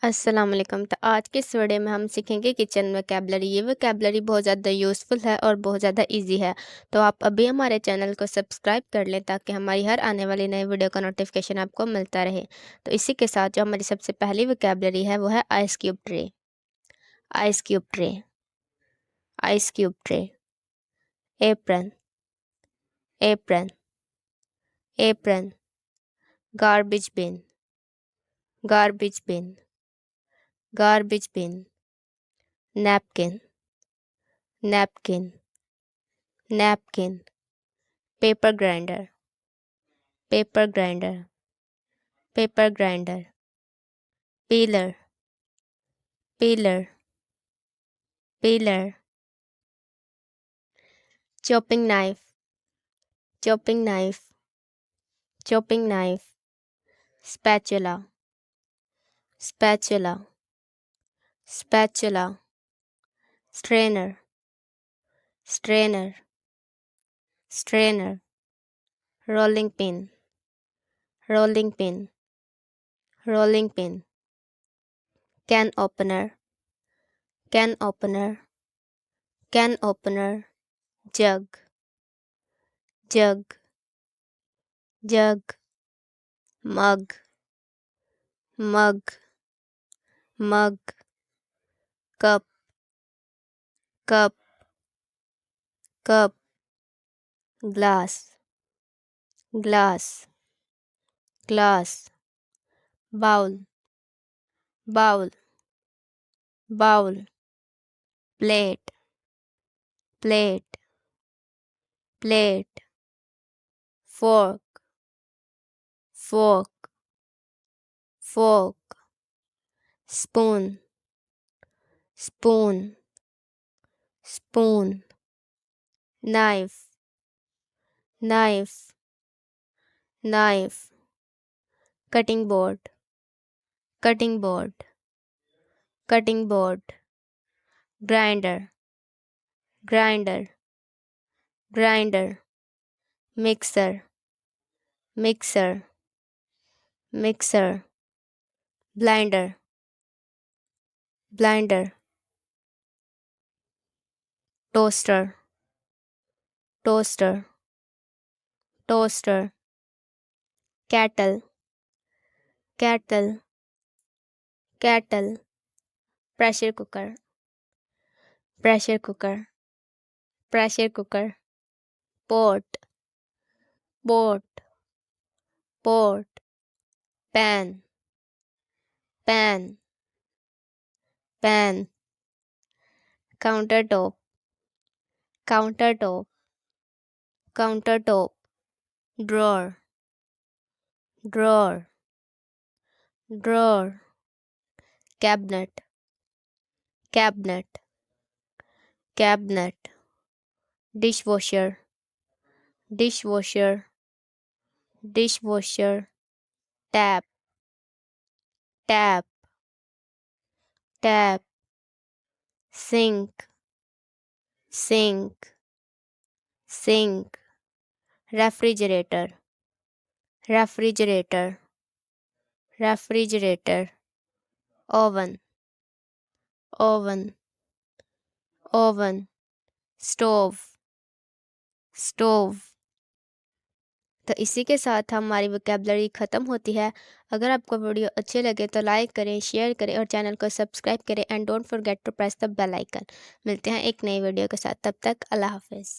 अस्सलाम वालेकुम। तो आज के इस वीडियो में हम सीखेंगे किचन वोकैबलरी। ये वोकैबलरी बहुत ज़्यादा यूज़फुल है और बहुत ज़्यादा इजी है। तो आप अभी हमारे चैनल को सब्सक्राइब कर लें ताकि हमारी हर आने वाली नई वीडियो का नोटिफिकेशन आपको मिलता रहे। तो इसी के साथ जो हमारी सबसे पहली वोकैबलरी है वो है ice cube tray. Ice cube tray, ice cube tray. Apron, apron, apron. Garbage bin, garbage bin, garbage bin. Napkin, napkin, napkin. Pepper grinder, pepper grinder, pepper grinder. Peeler, peeler, peeler. Chopping knife, chopping knife, chopping knife. Spatula, spatula, spatula. Strainer, strainer, strainer. Rolling pin, rolling pin, rolling pin. Can opener, can opener, can opener. Jug, jug, jug. Mug, mug, mug. Cup, cup, cup. Glass, glass, glass. Bowl, bowl, bowl. Plate, plate, plate. Fork, fork, fork. Spoon, spoon, spoon. Knife, knife, knife. Cutting board, cutting board, cutting board. Grinder, grinder, grinder. Mixer, mixer, mixer. Blender, blender. Toaster, toaster, toaster. Kettle, kettle, kettle. Pressure cooker, pressure cooker, pressure cooker. Pot, pot, pot. Pan, pan, pan. Counter top, counter top, counter top. Drawer, drawer, drawer. Cabinet, cabinet, cabinet. Dishwasher, dishwasher, dishwasher. Tap, tap, tap. Sink, sink, sink. Refrigerator, refrigerator, refrigerator. Oven, oven, oven. Stove, stove. तो इसी के साथ हमारी vocabulary ख़त्म होती है। अगर आपको वीडियो अच्छे लगे तो लाइक करें, शेयर करें और चैनल को सब्सक्राइब करें and don't forget to press the bell icon. मिलते हैं एक नई वीडियो के साथ, तब तक अल्लाह हाफिज़।